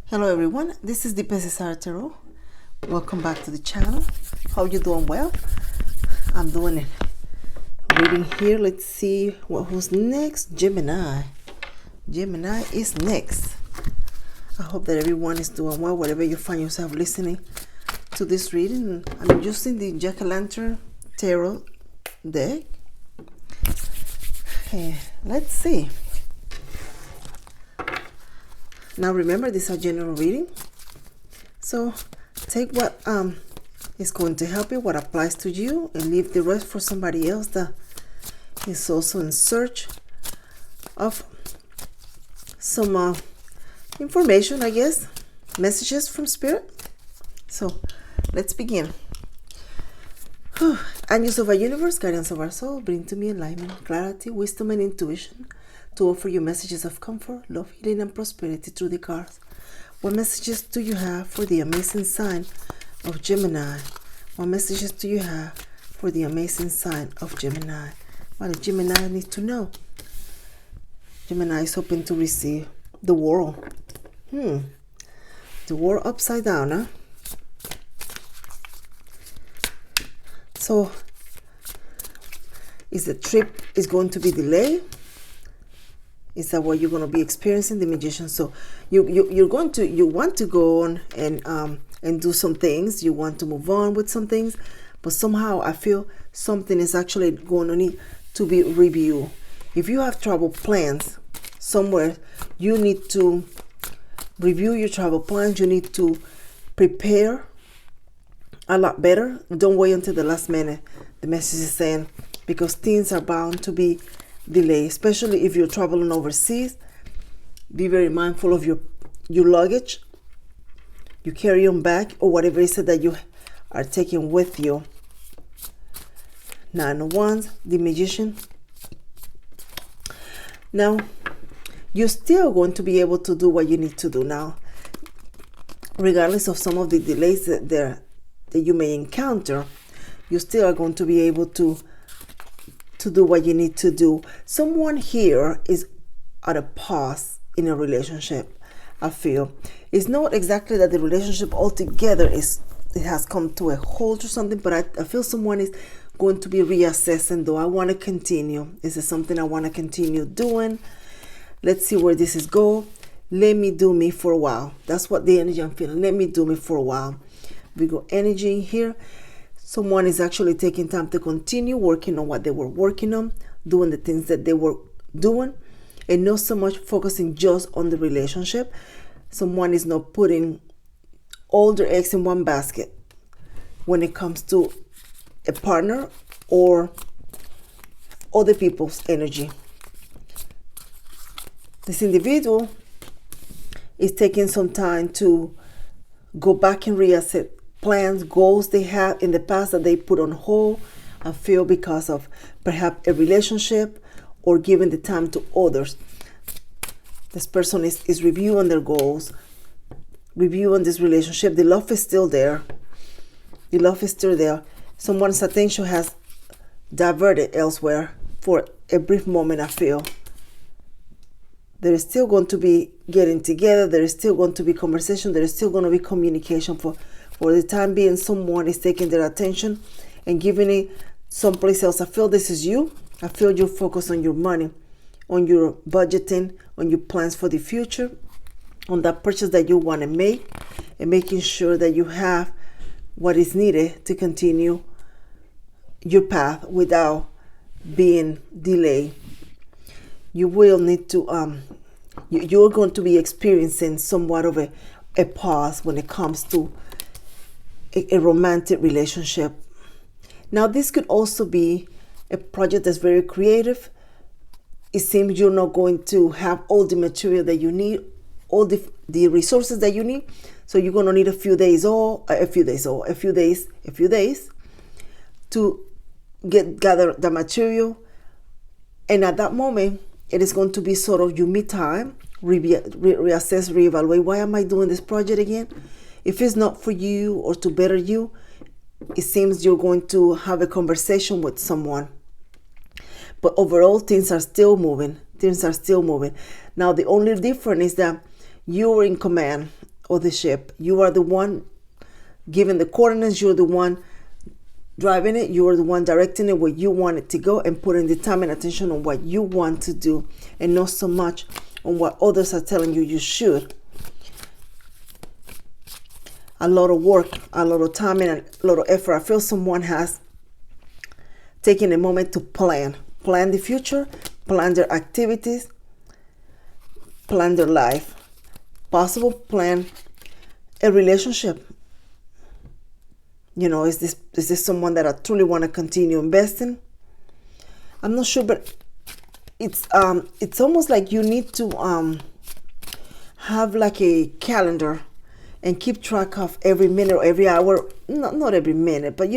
Hello everyone, this is the Pesisar Tarot. Welcome back to the channel. How you doing? Well, I'm doing it. Reading here. Let's see who's next. Gemini. Gemini is next. I hope that everyone is doing well wherever you find yourself listening to this reading. I'm using the Jack-o'-lantern tarot deck. Let's see. Now remember, these are general reading, so take what is going to help you, what applies to you, and leave the rest for somebody else that is also in search of some information, I guess, messages from Spirit. So let's begin. Angels of our universe, guardians of our soul, bring to me enlightenment, clarity, wisdom, and intuition to offer you messages of comfort, love, healing, and prosperity through the cards. What messages do you have for the amazing sign of Gemini? What messages do you have for the amazing sign of Gemini? What does Gemini need to know? Gemini is hoping to receive the world. The world upside down, huh? So, is the trip is going to be delayed? Is that what you're going to be experiencing, the Magician? So you want to go on and do some things. You want to move on with some things, but somehow I feel something is actually going to need to be reviewed. If you have travel plans somewhere, you need to review your travel plans. You need to prepare a lot better. Don't wait until the last minute. The message is saying, because things are bound to be delay, especially if you're traveling overseas. Be very mindful of your luggage, you carry on bag, or whatever it is that you are taking with you. Nine of Wands, the Magician. Now you're still going to be able to do what you need to do now, regardless of some of the delays that you may encounter. You still are going to be able to do what you need to do. Someone here is at a pause in a relationship. I feel it's not exactly that the relationship altogether it has come to a halt or something, but I feel someone is going to be reassessing. Though I want to continue. Is it something I want to continue doing? Let's see where this is go. Let me do me for a while. That's what the energy I'm feeling. Let me do me for a while. We go energy in here. Someone is actually taking time to continue working on what they were working on, doing the things that they were doing, and not so much focusing just on the relationship. Someone is not putting all their eggs in one basket when it comes to a partner or other people's energy. This individual is taking some time to go back and reassess plans, goals they had in the past that they put on hold. I feel because of perhaps a relationship or giving the time to others. This person is reviewing their goals, reviewing this relationship. The love is still there. The love is still there. Someone's attention has diverted elsewhere for a brief moment. I feel there is still going to be getting together. There is still going to be conversation. There is still going to be communication. For the time being, someone is taking their attention and giving it someplace else. I feel this is you. I feel you focus on your money, on your budgeting, on your plans for the future, on that purchase that you want to make, and making sure that you have what is needed to continue your path without being delayed. You will need to, you're going to be experiencing somewhat of a pause when it comes to a romantic relationship. Now, this could also be a project that's very creative. It seems you're not going to have all the material that you need, all the resources that you need. So you're going to need a few days to gather the material. And at that moment, it is going to be sort of your me time, reassess, reevaluate. Why am I doing this project again? If it's not for you or to better you, it seems you're going to have a conversation with someone. But overall, things are still moving. Now, the only difference is that you're in command of the ship. You are the one giving the coordinates. You're the one driving it. You're the one directing it where you want it to go, and putting the time and attention on what you want to do, and not so much on what others are telling you you should. A lot of work, a lot of time, and a lot of effort. I feel someone has taken a moment to plan the future, plan their activities, plan their life. Possible plan a relationship. You know, is this someone that I truly want to continue investing? I'm not sure, but it's almost like you need to have like a calendar and keep track of every minute or every hour, not every minute, but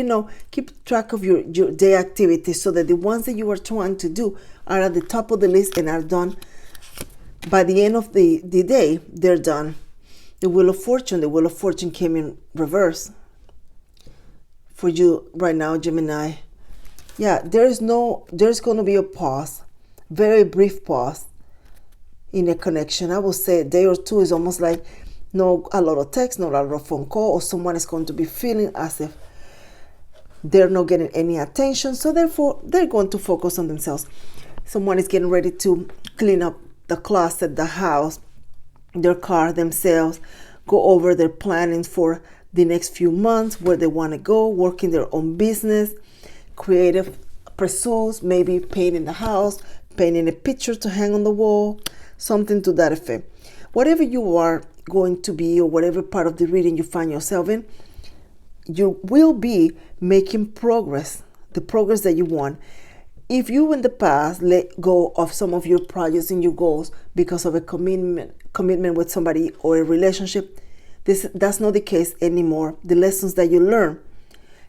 keep track of your day activities, so that the ones that you are trying to do are at the top of the list and are done. By the end of the day, they're done. The Wheel of Fortune came in reverse for you right now, Gemini. Yeah, there's going to be a pause, very brief pause in a connection. I would say a day or two is almost like no a lot of text, not a lot of phone call, or someone is going to be feeling as if they're not getting any attention, so therefore they're going to focus on themselves. Someone is getting ready to clean up the closet, the house, their car, themselves, go over their planning for the next few months, where they want to go, working their own business, creative pursuits, maybe painting the house, painting a picture to hang on the wall, something to that effect. Whatever you are going to be, or whatever part of the reading you find yourself in, you will be making progress, the progress that you want. If you in the past let go of some of your projects and your goals because of a commitment with somebody or a relationship, that's not the case anymore. The lessons that you learn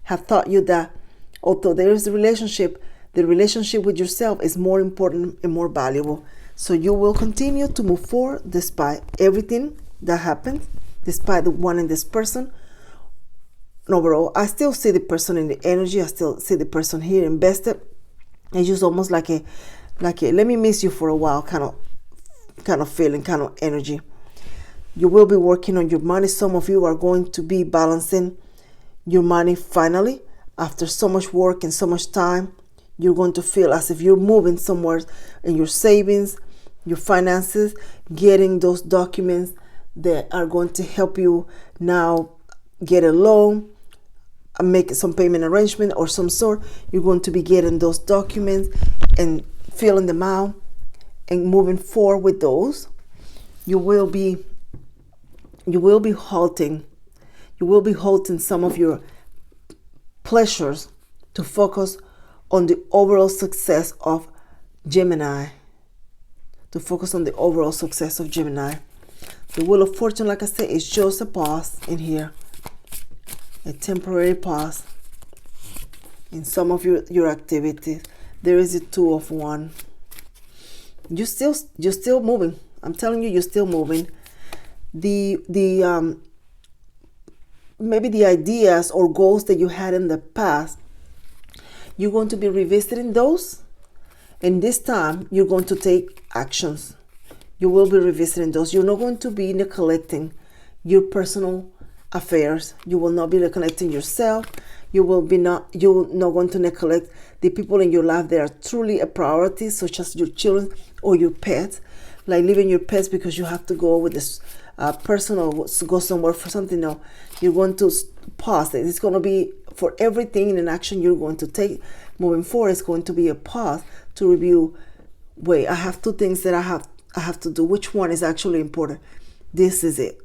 have taught you that although there is a relationship, the relationship with yourself is more important and more valuable. So you will continue to move forward despite everything that happens, despite the wanting this person. Overall, I still see the person in the energy. I still see the person here invested. It's just almost like a let me miss you for a while kind of feeling, kind of energy. You will be working on your money. Some of you are going to be balancing your money finally. After so much work and so much time, you're going to feel as if you're moving somewhere in your savings, your finances, getting those documents that are going to help you now get a loan, make some payment arrangement or some sort. You're going to be getting those documents and filling them out and moving forward with those. You will be halting some of your pleasures to focus on the overall success of Gemini. The Wheel of Fortune, like I said, is just a pause in here. A temporary pause in some of your activities. There is a Two of Wands. You're still moving. I'm telling you, you're still moving. The maybe the ideas or goals that you had in the past, you're going to be revisiting those, and this time you're going to take actions. You will be revisiting those. You're not going to be neglecting your personal affairs. You will not be neglecting yourself. You're not going to neglect the people in your life that are truly a priority, such as your children or your pets. Like leaving your pets because you have to go with this person or go somewhere for something. No, you're going to pause it. It's going to be for everything in an action you're going to take moving forward. It's going to be a pause to review. Wait, I have two things that I have to do. Which one is actually important? This is it.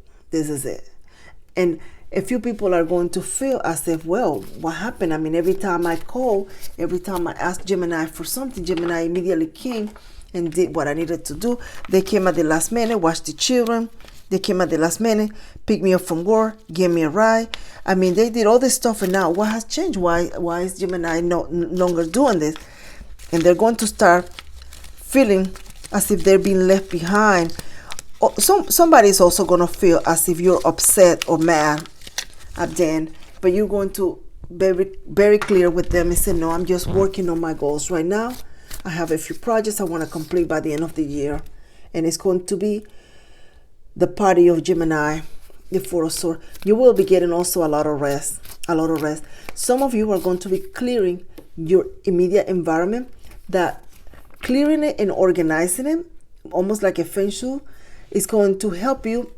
And a few people are going to feel as if, well, what happened? I mean, every time I call, every time I asked Gemini for something, Gemini immediately came and did what I needed to do. They came at the last minute, watched the children. They came at the last minute, picked me up from work, gave me a ride. I mean, they did all this stuff, and now what has changed? Why is Gemini no longer doing this? And they're going to start feeling as if they're being left behind. Somebody is also going to feel as if you're upset or mad at them, but you're going to be very clear with them and say, no, I'm just working on my goals right now. I have a few projects I want to complete by the end of the year, and it's going to be the party of Gemini the Four of Swords. You will be getting also a lot of rest. Some of you are going to be clearing your immediate environment. That clearing it and organizing it, almost like a feng shui, is going to help you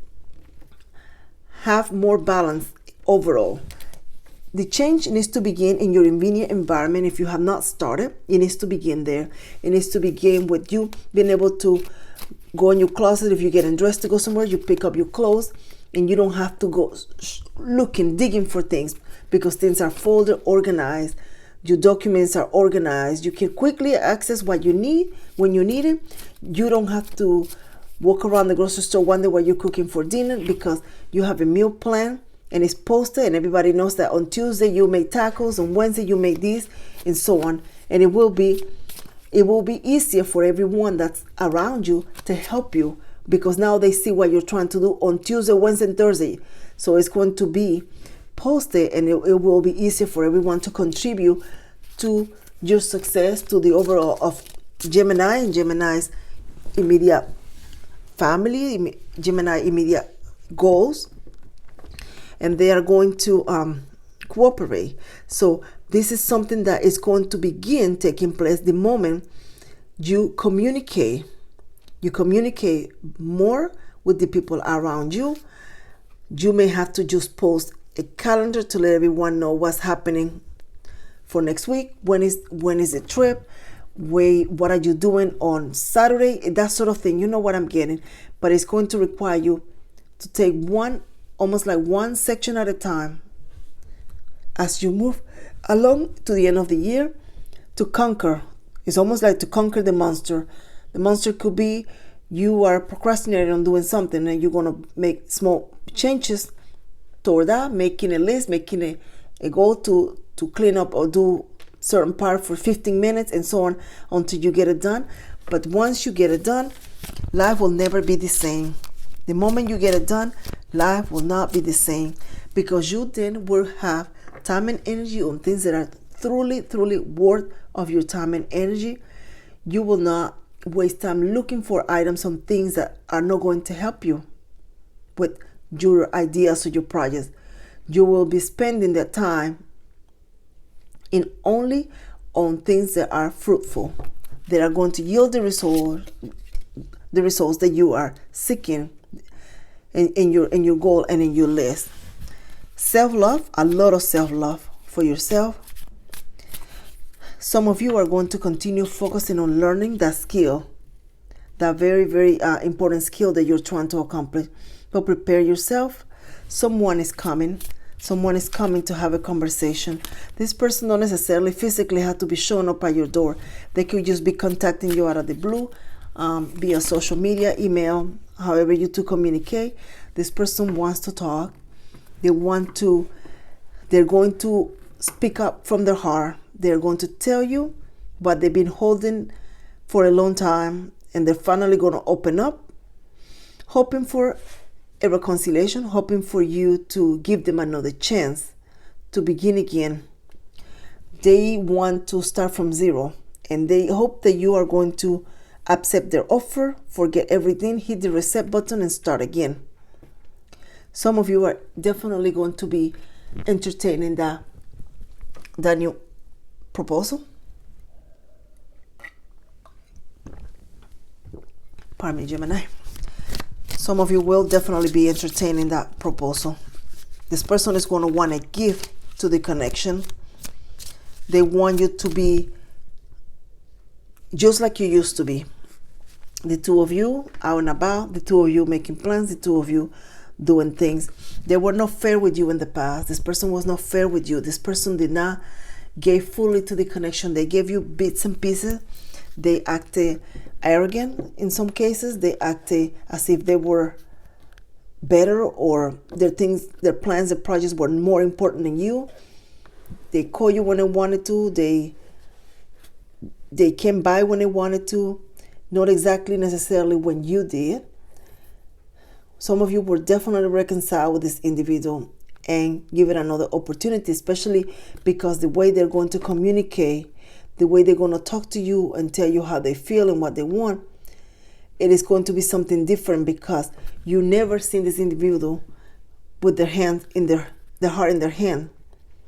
have more balance overall. The change needs to begin in your immediate environment. If you have not started, it needs to begin there. It needs to begin with you being able to go in your closet. If you're getting dressed to go somewhere, you pick up your clothes and you don't have to go looking, digging for things, because things are folded, organized. Your documents are organized. You can quickly access what you need when you need it. You don't have to walk around the grocery store wondering what you're cooking for dinner, because you have a meal plan and it's posted, and everybody knows that on Tuesday you make tacos, on Wednesday you make this, and so on. And it will be easier for everyone that's around you to help you, because now they see what you're trying to do on Tuesday, Wednesday, and Thursday. So it's going to be posted, and it will be easier for everyone to contribute to your success, to the overall of Gemini and Gemini's immediate family, Gemini immediate goals. And they are going to cooperate. So this is something that is going to begin taking place the moment you communicate. You communicate more with the people around you. You may have to just post a calendar to let everyone know what's happening for next week. When is the trip? What are you doing on Saturday? That sort of thing. You know what I'm getting. But it's going to require you to take almost like one section at a time as you move along to the end of the year to conquer. It's almost like to conquer the monster. The monster could be you are procrastinating on doing something, and you're going to make small changes toward that, making a list, making a goal to clean up or do certain part for 15 minutes and so on until you get it done. But once you get it done, life will never be the same. The moment you get it done, life will not be the same, because you then will have time and energy on things that are truly worth of your time and energy. You will not waste time looking for items on things that are not going to help you with your ideas or your projects. You will be spending that time in only on things that are fruitful, that are going to yield the results that you are seeking in your goal and in your list. Self-love, a lot of self-love for yourself. Some of you are going to continue focusing on learning that skill, that very important skill that you're trying to accomplish. But prepare yourself. Someone is coming to have a conversation. This person don't necessarily physically have to be showing up at your door. They could just be contacting you out of the blue, via social media, email, however you two communicate. This person wants to talk. They're going to speak up from their heart. They're going to tell you what they've been holding for a long time, and they're finally going to open up, hoping for a reconciliation, hoping for you to give them another chance to begin again. They want to start from zero, and they hope that you are going to accept their offer, forget everything, hit the reset button, and start again. Some of you are definitely going to be entertaining that new proposal. Pardon me, Gemini. Some of you will definitely be entertaining that proposal. This person is going to want a gift to the connection. They want you to be just like you used to be. The two of you out and about, the two of you making plans, the two of you doing things. They were not fair with you in the past. This person was not fair with you. This person did not give fully to the connection. They gave you bits and pieces. They acted arrogant in some cases. They acted as if they were better, or their plans, their projects were more important than you. They call you when they wanted to. They came by when they wanted to, not exactly necessarily when you did. Some of you will definitely reconcile with this individual and give it another opportunity, especially because the way they're going to communicate, the way they're going to talk to you and tell you how they feel and what they want, it is going to be something different, because you never seen this individual put their hand in their heart in their hand,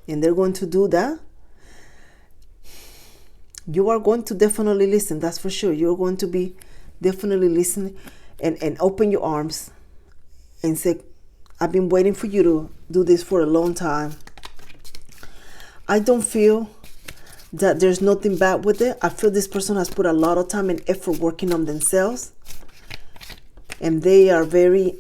and they're going to do that, you are going to definitely listen. That's for sure. You're going to be definitely listening and open your arms and say, I've been waiting for you to do this for a long time. I don't feel that there's nothing bad with it. I feel this person has put a lot of time and effort working on themselves, and they are very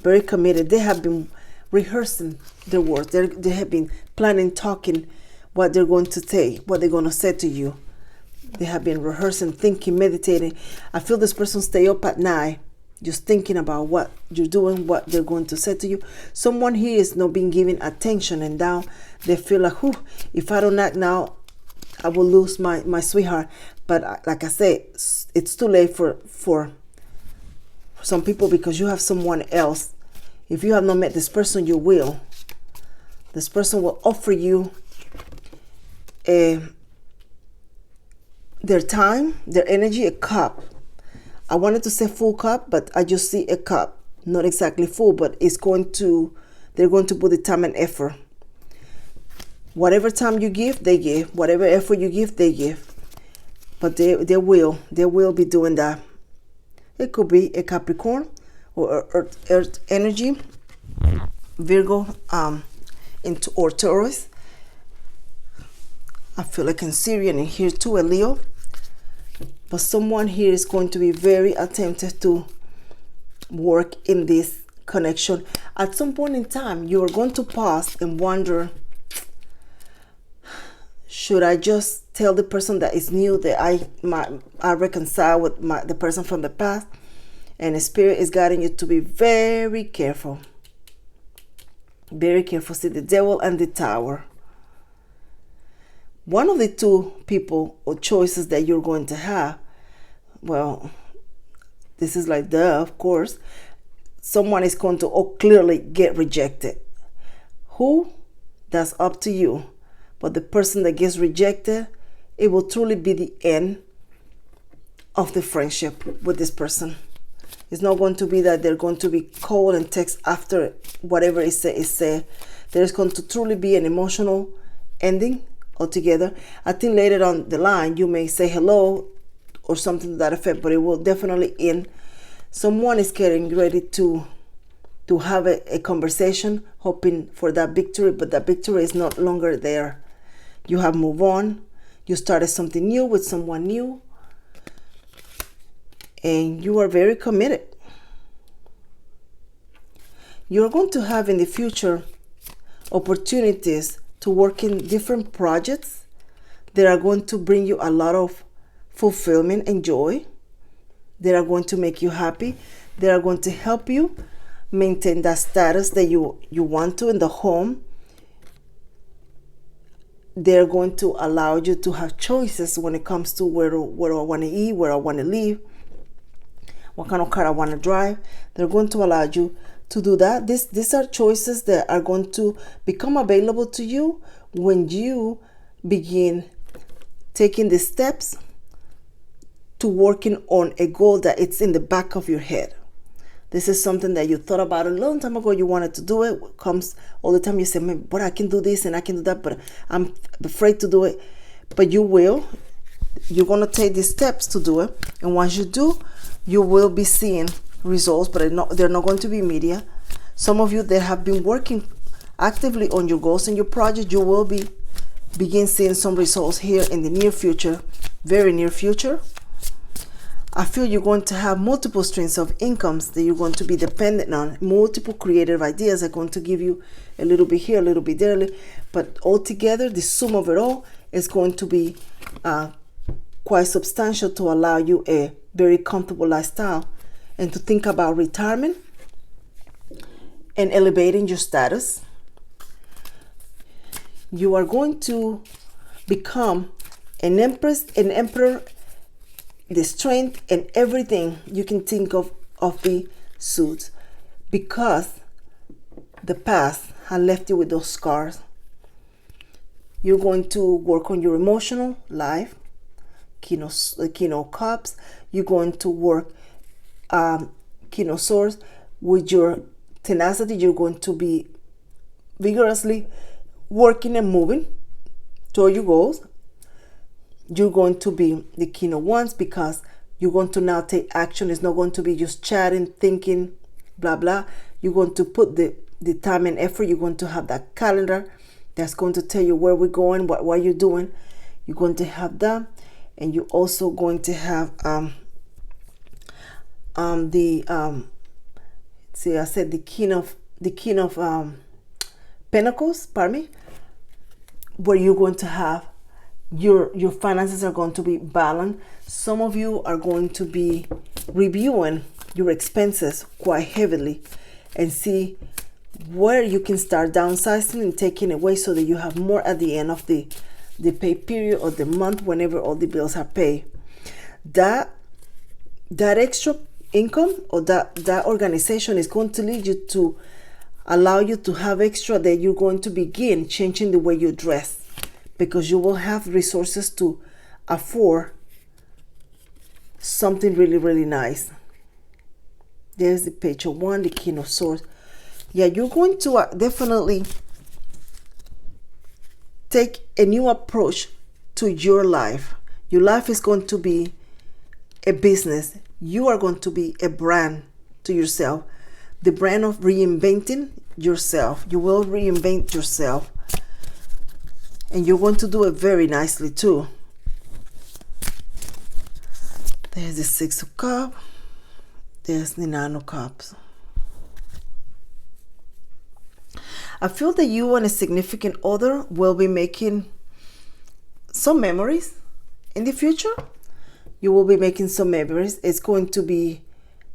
very committed. They have been rehearsing their words. They have been planning, talking, what they're going to say, what they're going to say to you. They have been rehearsing, thinking, meditating. I feel this person stay up at night just thinking about what you're doing, what they're going to say to you. Someone here is not being given attention, and now they feel like, if I don't act now, I will lose my sweetheart. But like I said, it's too late for some people, because you have someone else. If you have not met this person, you will. This person will offer you their time, their energy, a cup. I wanted to say full cup, but I just see a cup. Not exactly full, but they're going to put the time and effort. Whatever time you give, they give. Whatever effort you give, they give. But they will be doing that. It could be a Capricorn or Earth energy, Virgo, or Taurus. I feel like in Syrian in here too, a Leo. But someone here is going to be very attentive to work in this connection. At some point in time, you are going to pause and wonder, should I just tell the person that is new that I reconcile with the person from the past? And the Spirit is guiding you to be very careful. Very careful. See, the Devil and the Tower. One of the two people or choices that you're going to have, well, this is like of course, someone is going to clearly get rejected. Who? That's up to you. But the person that gets rejected, it will truly be the end of the friendship with this person. It's not going to be that they're going to be cold and text after whatever is said. There's going to truly be an emotional ending altogether. I think later on the line, you may say hello or something to that effect, but it will definitely end. Someone is getting ready to have a conversation, hoping for that victory, but that victory is no longer there. You have moved on. You started something new with someone new. And you are very committed. You're going to have in the future opportunities to work in different projects that are going to bring you a lot of fulfillment and joy. They are going to make you happy. They are going to help you maintain that status that you want to in the home. They're going to allow you to have choices when it comes to where I want to eat, where I want to live, what kind of car I want to drive. They're going to allow you to do that. These are choices that are going to become available to you when you begin taking the steps to working on a goal that it's in the back of your head. This is something that you thought about a long time ago. You wanted to do it. It comes all the time. You say, but I can do this and I can do that, but I'm afraid to do it. But you will. You're going to take the steps to do it. And once you do, you will be seeing results, but they're not going to be immediate. Some of you that have been working actively on your goals and your project, you will begin seeing some results here in the near future, very near future. I feel you're going to have multiple streams of incomes that you're going to be dependent on. Multiple creative ideas are going to give you a little bit here, a little bit there. But altogether, the sum of it all is going to be quite substantial to allow you a very comfortable lifestyle and to think about retirement and elevating your status. You are going to become an empress, an emperor, the strength and everything you can think of the suits, because the past has left you with those scars. You're going to work on your emotional life, King of Cups. You're going to work King of Swords with your tenacity. You're going to be vigorously working and moving toward your goals. You're going to be the King of Wands because you're going to now take action. It's not going to be just chatting, thinking, blah, blah. You're going to put the time and effort. You're going to have that calendar that's going to tell you where we're going, what you're doing. You're going to have that. And you're also going to have see, I said the king of Pentacles, pardon me, where you're going to have your finances are going to be balanced. Some of you are going to be reviewing your expenses quite heavily and see where you can start downsizing and taking away so that you have more at the end of the pay period or the month whenever all the bills are paid. That extra income or that organization is going to lead you to allow you to have extra that you're going to begin changing the way you dress, because you will have resources to afford something really, really nice. There's the Page of Wands, the King of Swords. Yeah, you're going to definitely take a new approach to your life. Your life is going to be a business. You are going to be a brand to yourself. The brand of reinventing yourself. You will reinvent yourself. And you're going to do it very nicely too. There's the Six of Cups. There's the Nine of Cups. I feel that you and a significant other will be making some memories in the future. You will be making some memories. It's going to be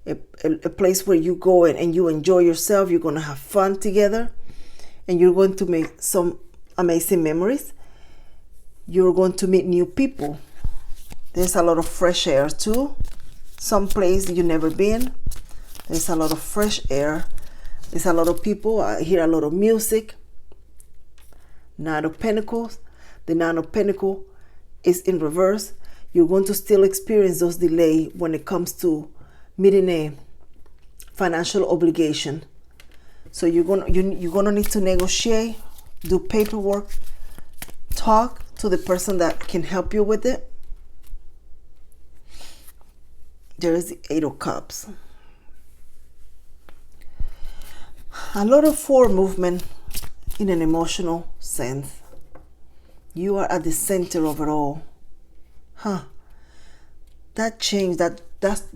a place where you go and you enjoy yourself. You're going to have fun together. And you're going to make some amazing memories. You're going to meet new people. There's a lot of fresh air too. Some place you've never been. There's a lot of fresh air. There's a lot of people. I hear a lot of music. Nine of Pentacles. The Nine of Pentacles is in reverse. You're going to still experience those delays when it comes to meeting a financial obligation. So you're gonna need to negotiate, do paperwork, talk to the person that can help you with it. There is the Eight of Cups. A lot of forward movement in an emotional sense. You are at the center of it all. That change, that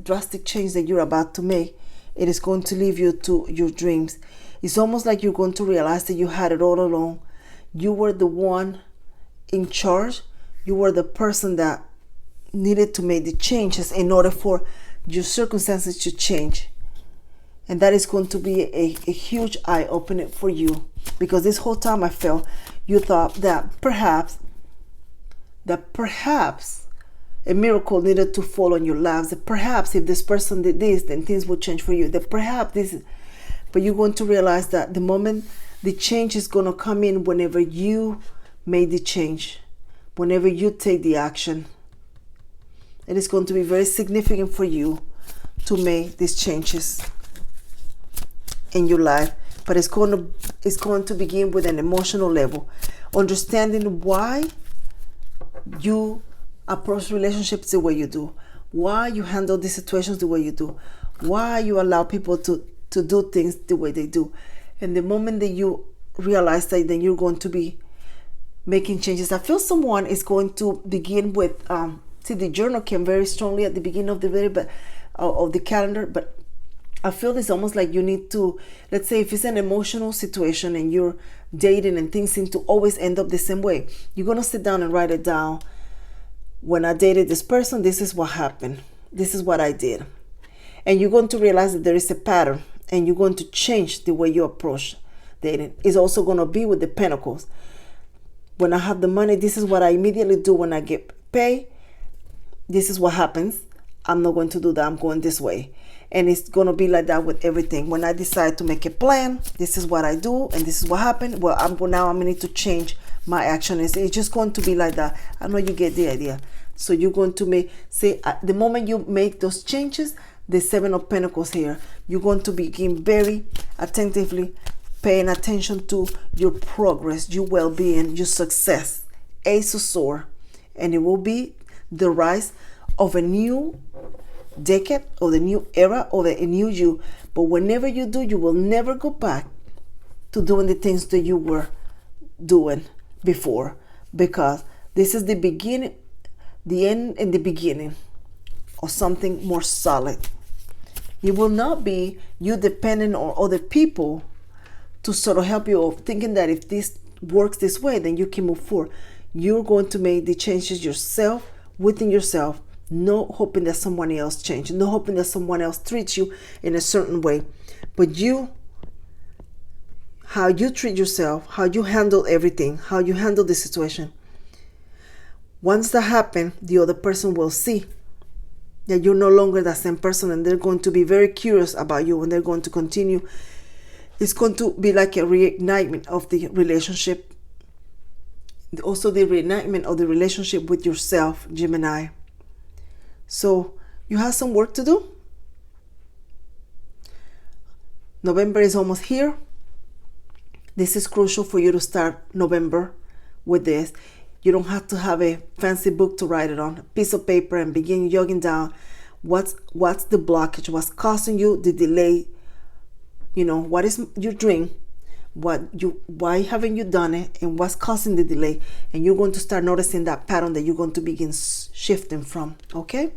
drastic change that you're about to make, it is going to lead you to your dreams. It's almost like you're going to realize that you had it all along. You were the one in charge. You were the person that needed to make the changes in order for your circumstances to change. And that is going to be a huge eye-opener for you. Because this whole time I felt you thought that perhaps a miracle needed to fall on your laps. That perhaps if this person did this, then things would change for you. That perhaps this is... But you're going to realize that the moment the change is going to come in whenever you made the change. Whenever you take the action. It is going to be very significant for you to make these changes in your life. But it's going to begin with an emotional level. Understanding why you approach relationships the way you do. Why you handle these situations the way you do. Why you allow people to do things the way they do. And the moment that you realize that, then you're going to be making changes. I feel someone is going to begin with, see, the journal came very strongly at the beginning of the video, but of the calendar, but I feel it's almost like you need to, let's say if it's an emotional situation and you're dating and things seem to always end up the same way, you're going to sit down and write it down. When I dated this person, this is what happened. This is what I did. And you're going to realize that there is a pattern, and you're going to change the way you approach dating. It's also going to be with the Pentacles. When I have the money, this is what I immediately do when I get paid. This is what happens. I'm not going to do that. I'm going this way. And it's going to be like that with everything. When I decide to make a plan, this is what I do, and this is what happened. Well, I'm going to need to change my action. It's just going to be like that. I know you get the idea. So you're going to the moment you make those changes, the Seven of Pentacles here. You're going to begin very attentively paying attention to your progress, your well-being, your success. Ace of Swords. And it will be the rise of a new decade, or the new era, or a new you. But whenever you do, you will never go back to doing the things that you were doing before, because this is the beginning, the end and the beginning of something more solid. It will not be you depending on other people to sort of help you, or thinking that if this works this way, then you can move forward. You're going to make the changes yourself, within yourself, no hoping that someone else changes, no hoping that someone else treats you in a certain way. But you, how you treat yourself, how you handle everything, how you handle the situation. Once that happens, the other person will see that you're no longer the same person, and they're going to be very curious about you, and they're going to continue. It's going to be like a reignitement of the relationship. Also the reignitement of the relationship with yourself, Gemini. So you have some work to do. November is almost here. This is crucial for you to start November with this. You don't have to have a fancy book to write it on, a piece of paper, and begin jogging down what's the blockage, what's causing you the delay. You know, what is your dream? Why haven't you done it, and what's causing the delay? And you're going to start noticing that pattern that you're going to begin shifting from. Okay,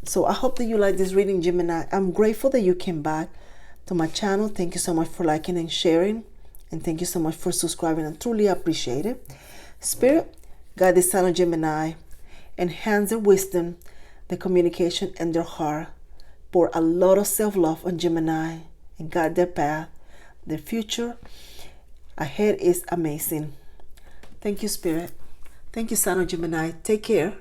so I hope that you like this reading, Gemini. I'm grateful that you came back to my channel. Thank you so much for liking and sharing, and thank you so much for subscribing. I truly appreciate it. Spirit, guide the sign of Gemini, enhance their wisdom, their communication, and their heart. Pour a lot of self-love on Gemini and guide their path. The future ahead is amazing. Thank you, Spirit. Thank you, Sign of Gemini. Take care.